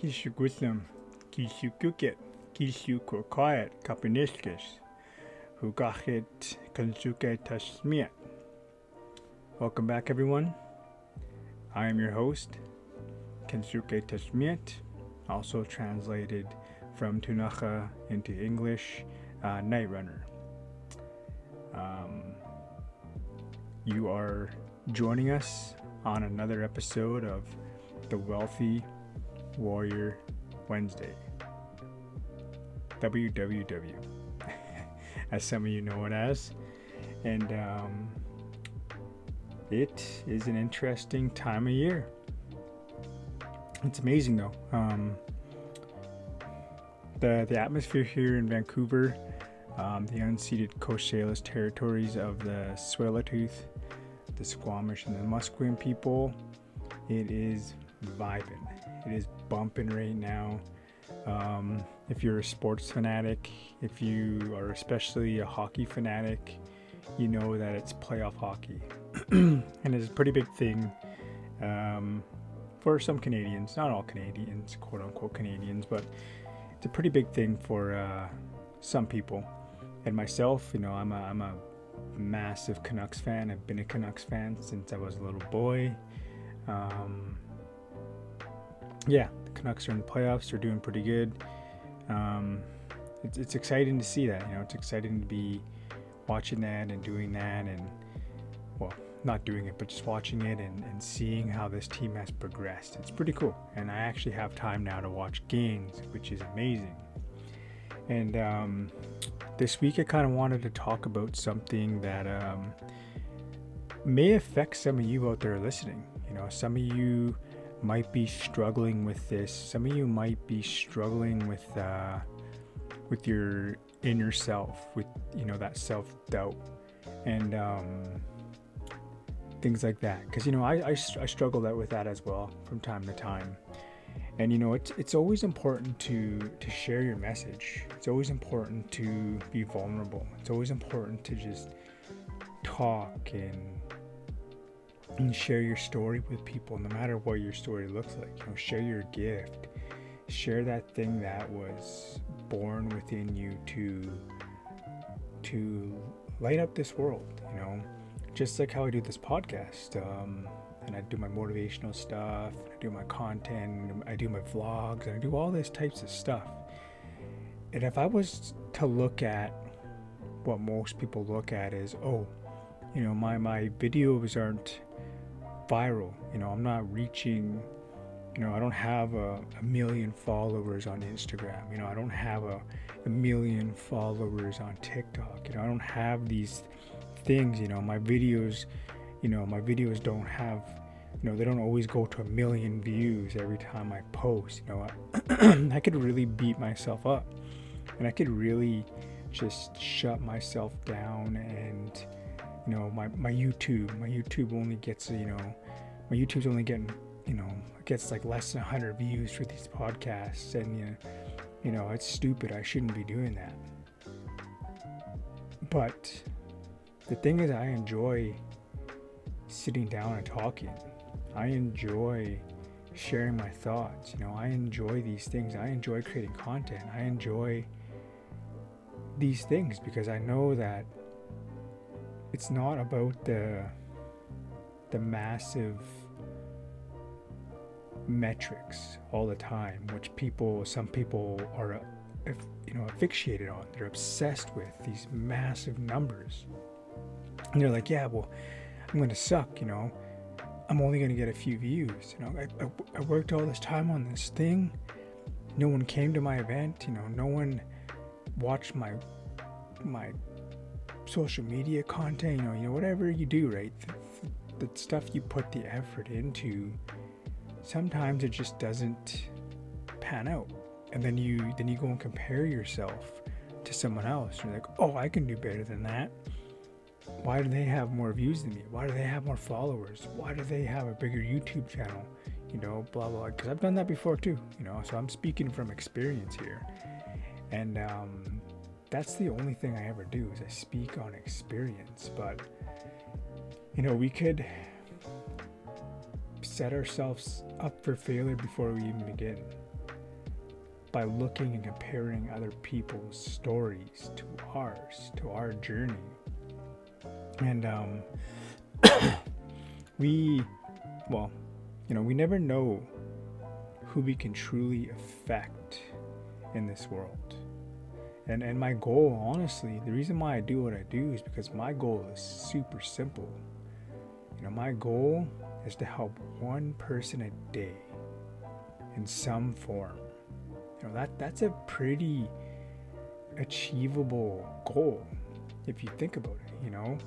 Kishuguslam, Kishukukit, Kishukurkayat, Kapinishkish, Hugachit, Kansuke Tashmiat. Welcome back, everyone. I am your host, Kensuke Tashmiat, also translated from Tunacha into English, Night Runner. You are joining us on another episode of the Wealthy Warrior Wednesday, WWW, as some of you know it as. And it is an interesting time of year. It's amazing though. The atmosphere here in Vancouver, the unceded Coast Salish territories of the Tsleil-Waututh, the Squamish, and the Musqueam people, it is vibing. It is bumping right now. If you're a sports fanatic, if you are especially a hockey fanatic, you know that it's playoff hockey. And it's a pretty big thing for some Canadians, not all Canadians, quote unquote Canadians, but it's a pretty big thing for some people. And myself, I'm a massive Canucks fan. I've been a Canucks fan since I was a little boy. The Canucks are in the playoffs. They're doing pretty good. It's exciting to see that. It's exciting to be watching that and doing that, and well, not doing it, but just watching it and seeing how this team has progressed. It's pretty cool. And I actually have time now to watch games, which is amazing. And this week I kind of wanted to talk about something that may affect some of you out there listening. Some of you might be struggling with this. Some of you might be struggling with your inner self, with that self-doubt and things like that. Because I struggle with that as well from time to time. And it's always important to share your message. It's always important to be vulnerable. It's always important to just talk and share your story with people, no matter what your story looks like. Share your gift. Share that thing that was born within you to light up this world. Just like how I do this podcast. And I do my motivational stuff, I do my content, I do my vlogs, and I do all these types of stuff. And if I was to look at what most people look at is, my videos aren't viral. I'm not reaching, I don't have a million followers on Instagram. I don't have a million followers on TikTok. I don't have these things. My videos don't have, they don't always go to 1 million views every time I post. I could really beat myself up, and I could really just shut myself down. And my YouTube only gets, my YouTube's only getting, gets like less than 100 views for these podcasts, and it's stupid. I shouldn't be doing that. But the thing is, I enjoy sitting down and talking. I enjoy sharing my thoughts. I enjoy these things. I enjoy creating content. I enjoy these things because I know that it's not about the massive metrics all the time, which some people are asphyxiated on. They're obsessed with these massive numbers. And they're like, yeah, well, I'm going to suck, I'm only going to get a few views. I worked all this time on this thing. No one came to my event. No one watched my social media content. Whatever you do, right? The stuff you put the effort into, sometimes it just doesn't pan out. And then you go and compare yourself to someone else. You're like, oh, I can do better than that. Why do they have more views than me? Why do they have more followers? Why do they have a bigger YouTube channel? Blah, blah. Because I've done that before too, so I'm speaking from experience here. And that's the only thing I ever do is I speak on experience. But, we could set ourselves up for failure before we even begin. by looking and comparing other people's stories to ours, to our journey. And we never know who we can truly affect in this world. And my goal, honestly, the reason why I do what I do is because my goal is super simple. My goal is to help one person a day in some form. That's a pretty achievable goal if you think about it.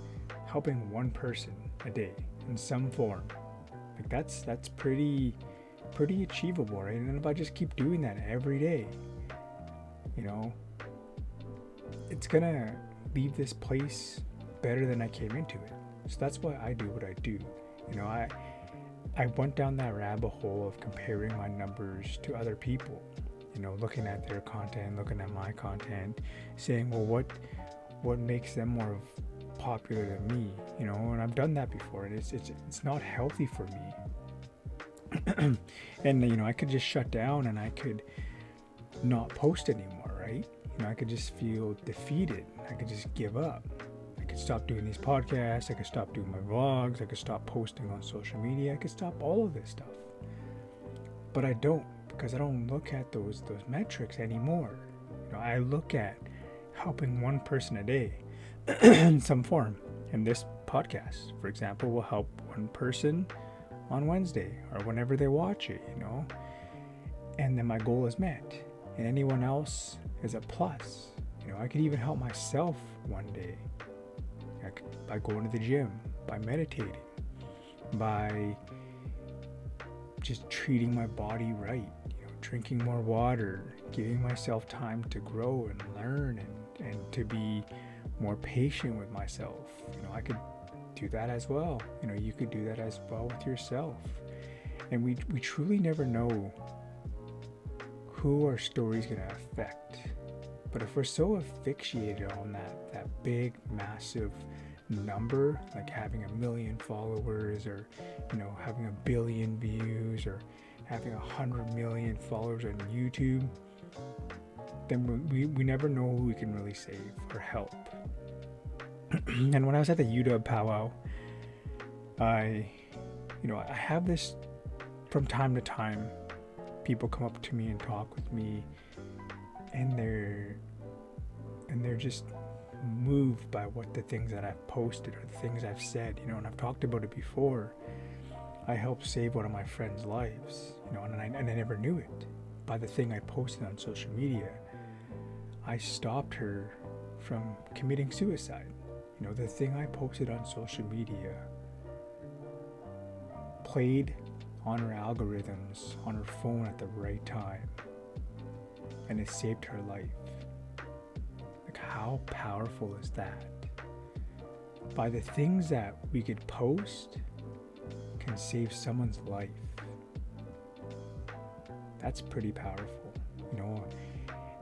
Helping one person a day in some form, like that's pretty achievable, right? And if I just keep doing that every day, it's gonna leave this place better than I came into it. So that's why I do what I do. I went down that rabbit hole of comparing my numbers to other people, looking at their content, looking at my content, saying, well, what makes them more popular than me, and I've done that before, and it's not healthy for me. And I could just shut down and I could not post anymore, right? I could just feel defeated. I could just give up. I could stop doing these podcasts. I could stop doing my vlogs. I could stop posting on social media. I could stop all of this stuff. But I don't, because I don't look at those metrics anymore. I look at helping one person a day in some form. And this podcast, for example, will help one person on Wednesday or whenever they watch it, and then my goal is met. And anyone else is a plus. I could even help myself one day by going to the gym, by meditating, by just treating my body right, drinking more water, giving myself time to grow and learn and to be more patient with myself. I could do that as well. You could do that as well with yourself. And we truly never know who our story is going to affect. But if we're so asphyxiated on that big, massive number, like having 1 million followers, or having 1 billion views, or having 100 million followers on YouTube, then we never know who we can really save or help. And when I was at the UW powwow, I have this from time to time. People come up to me and talk with me, and they're just moved by what the things that I've posted or the things I've said, and I've talked about it before. I helped save one of my friends' lives, and I never knew it. By the thing I posted on social media, I stopped her from committing suicide. The thing I posted on social media played on her algorithms on her phone at the right time, and it saved her life. Like, how powerful is that? By the things that we could post can save someone's life. That's pretty powerful,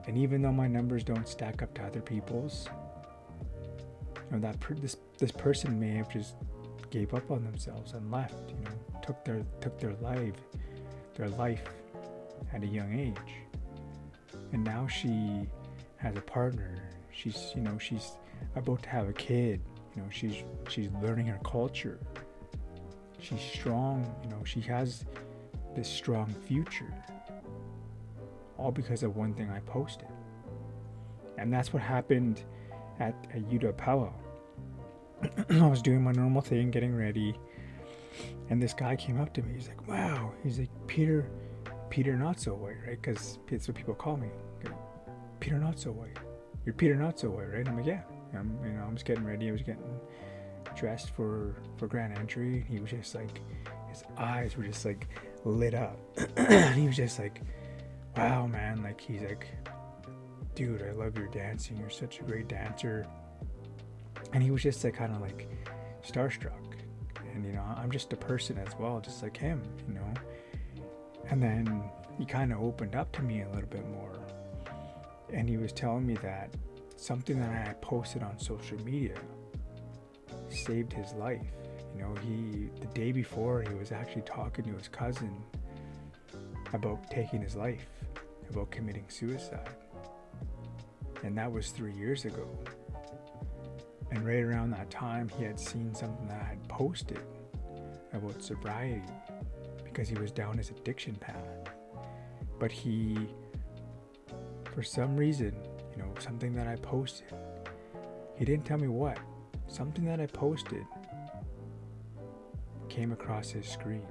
and even though my numbers don't stack up to other people's, this person may have just gave up on themselves and left, took their life at a young age, and now she has a partner. She's about to have a kid. She's learning her culture. She's strong. She has this strong future, all because of one thing I posted. And that's what happened at a UW powwow. I was doing my normal thing, getting ready, and this guy came up to me. He's like, wow. He's like, Peter Not So White, right? Because that's what people call me. Peter Not So White. You're Peter Not So White, right? I'm like, yeah. I'm just getting ready. I was getting dressed for grand entry. He was just like, his eyes were just like lit up. He was just like, wow, man. Like, he's like, dude, I love your dancing. You're such a great dancer. And he was just like kind of like starstruck. And I'm just a person as well, just like him, And then he kind of opened up to me a little bit more, and he was telling me that something that I had posted on social media saved his life. The day before, he was actually talking to his cousin about taking his life. about committing suicide. And that was 3 years ago. And right around that time, he had seen something that I had posted about sobriety because he was down his addiction path. But he, for some reason, something that I posted, he didn't tell me what, something that I posted came across his screen,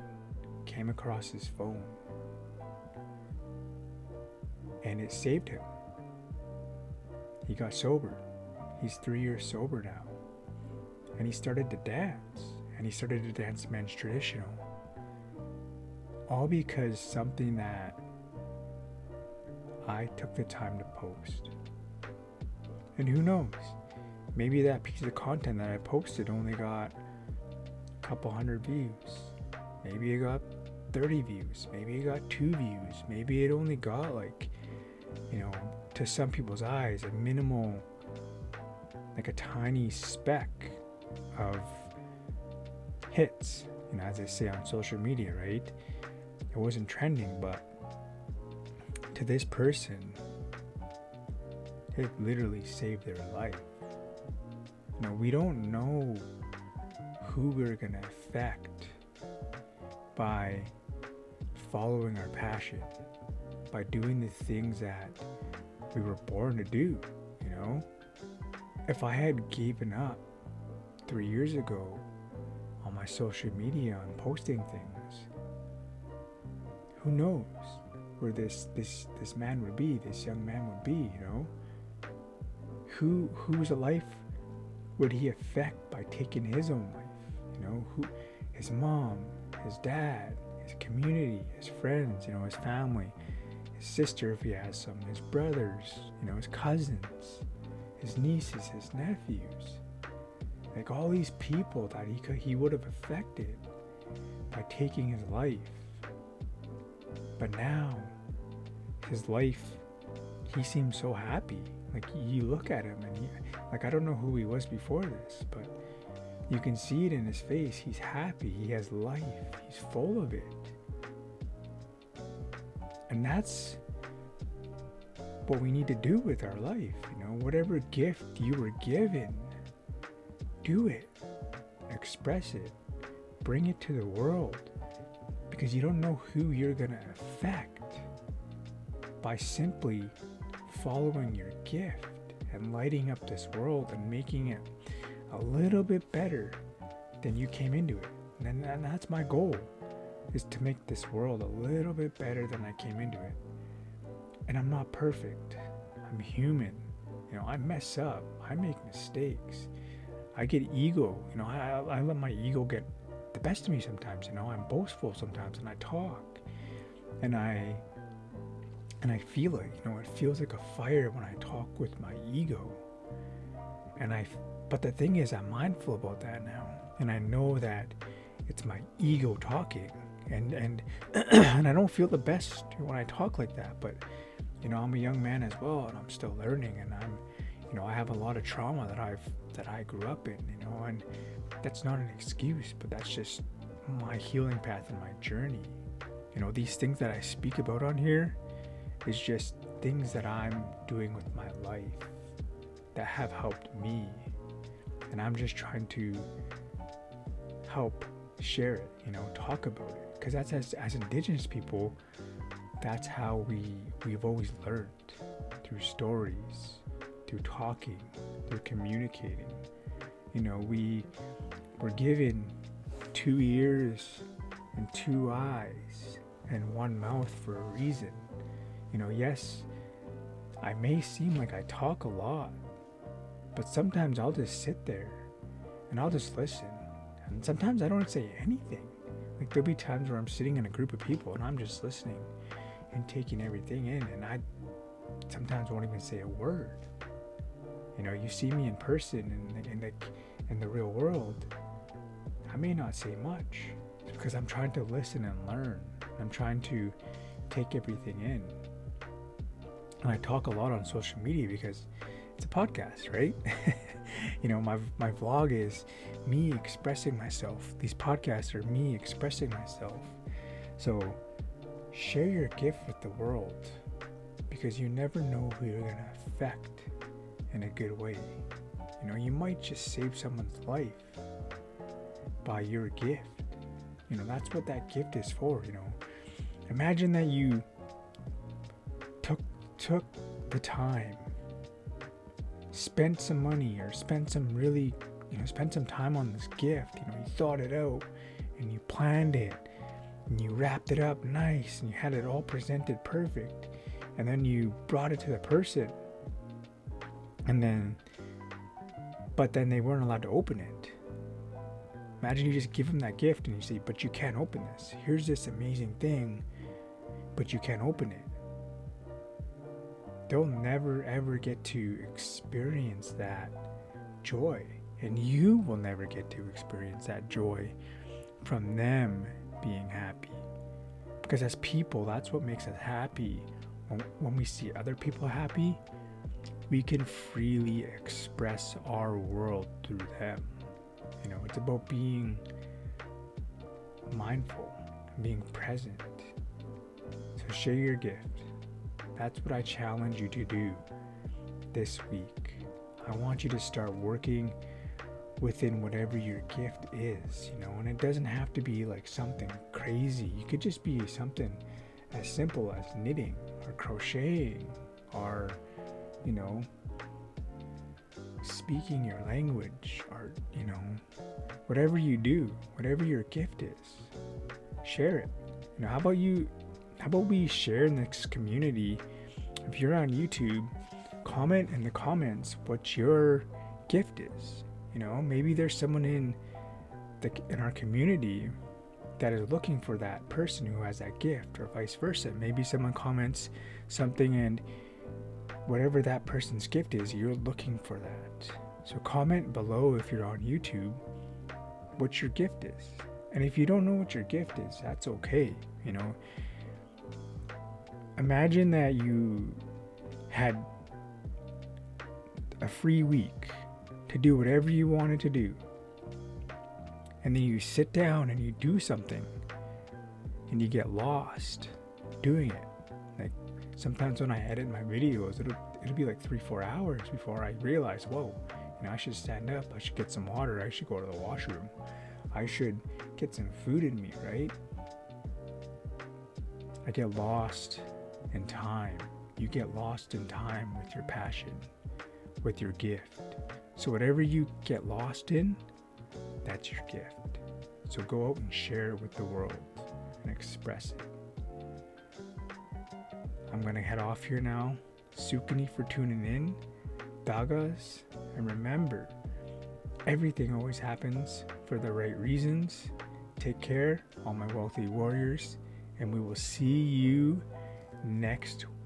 came across his phone, and it saved him. He got sober. He's 3 years sober now. And he started to dance. And he started to dance men's traditional. All because something that I took the time to post. And who knows? Maybe that piece of content that I posted only got a couple hundred views. Maybe it got 30 views. Maybe it got 2 views. Maybe it only got to some people's eyes, a minimal, like a tiny speck of hits, as they say on social media, right? It wasn't trending, but to this person, it literally saved their life. We don't know who we're going to affect by following our passion, by doing the things that we were born to do, If I had given up 3 years ago on my social media and posting things, who knows where this man would be, this young man would be, Whose life would he affect by taking his own life? His mom, his dad, his community, his friends, his family, his sister if he has some, his brothers, his cousins, his nieces, his nephews, like all these people that he would have affected by taking his life. But now his life, he seems so happy. Like you look at him and I don't know who he was before this, but you can see it in his face. He's happy. He has life. He's full of it. And that's what we need to do with our life. Whatever gift you were given, do it. Express it. Bring it to the world. Because you don't know who you're going to affect by simply following your gift and lighting up this world and making it a little bit better than you came into it. And that's my goal, is to make this world a little bit better than I came into it. And I'm not perfect. I'm human. I mess up. I make mistakes. I get ego. I let my ego get the best of me sometimes. I'm boastful sometimes, and I talk. And I feel it. It feels like a fire when I talk with my ego. But the thing is, I'm mindful about that now. And I know that it's my ego talking. And and I don't feel the best when I talk like that. But I'm a young man as well, and I'm still learning, and I have a lot of trauma that I grew up in, and that's not an excuse, but that's just my healing path and my journey. These things that I speak about on here is just things that I'm doing with my life that have helped me, and I'm just trying to help share it, talk about it, because that's as Indigenous people, that's how we've always learned, through stories, through talking, through communicating. We were given 2 ears and 2 eyes and 1 mouth for a reason. Yes, I may seem like I talk a lot, but sometimes I'll just sit there and I'll just listen. And sometimes I don't say anything. Like there'll be times where I'm sitting in a group of people and I'm just listening and taking everything in, and I sometimes won't even say a word. You see me in person in the real world, I may not say much. It's because I'm trying to listen and learn. I'm trying to take everything in. And I talk a lot on social media because it's a podcast, right? My vlog is me expressing myself. These podcasts are me expressing myself. So share your gift with the world. because you never know who you're going to affect in a good way. You know, you might just save someone's life by your gift. You know, that's what that gift is for, you know. Imagine that you took the time, spent some money, or spent some time on this gift. You know, you thought it out and you planned it and you wrapped it up nice and you had it all presented perfect, and then you brought it to the person, but then they weren't allowed to open it. Imagine you just give them that gift and you say, but you can't open this. Here's this amazing thing, but you can't open it. They'll never ever get to experience that joy, and you will never get to experience that joy from them being happy. Because as people, that's what makes us happy. When we see other people happy, we can freely express our world through them. You know, it's about being mindful, being present. So share your gift. That's what I challenge you to do this week. I want you to start working within whatever your gift is, you know, and it doesn't have to be like something crazy. You could just be something as simple as knitting or crocheting or, you know, speaking your language, or, you know, whatever you do, whatever your gift is, share it. You know, how about we share in this community? If you're on YouTube, comment in the comments what your gift is. You know, maybe there's someone in our community that is looking for that person who has that gift, or vice versa. Maybe someone comments something and whatever that person's gift is, you're looking for that. So comment below if you're on YouTube what your gift is. And if you don't know what your gift is, that's okay. You know, imagine that you had a free week to do whatever you wanted to do, and then you sit down and you do something and you get lost doing it. Like sometimes when I edit my videos, it'll be like 3-4 hours before I realize, whoa, you know, I should stand up, I should get some water, I should go to the washroom, I should get some food in me, right? I get lost in time. You get lost in time with your passion, with your gift. So whatever you get lost in, that's your gift. So go out and share it with the world and express it. I'm going to head off here now. Sukani for tuning in. Dagas. And remember, everything always happens for the right reasons. Take care, all my wealthy warriors, and we will see you next week.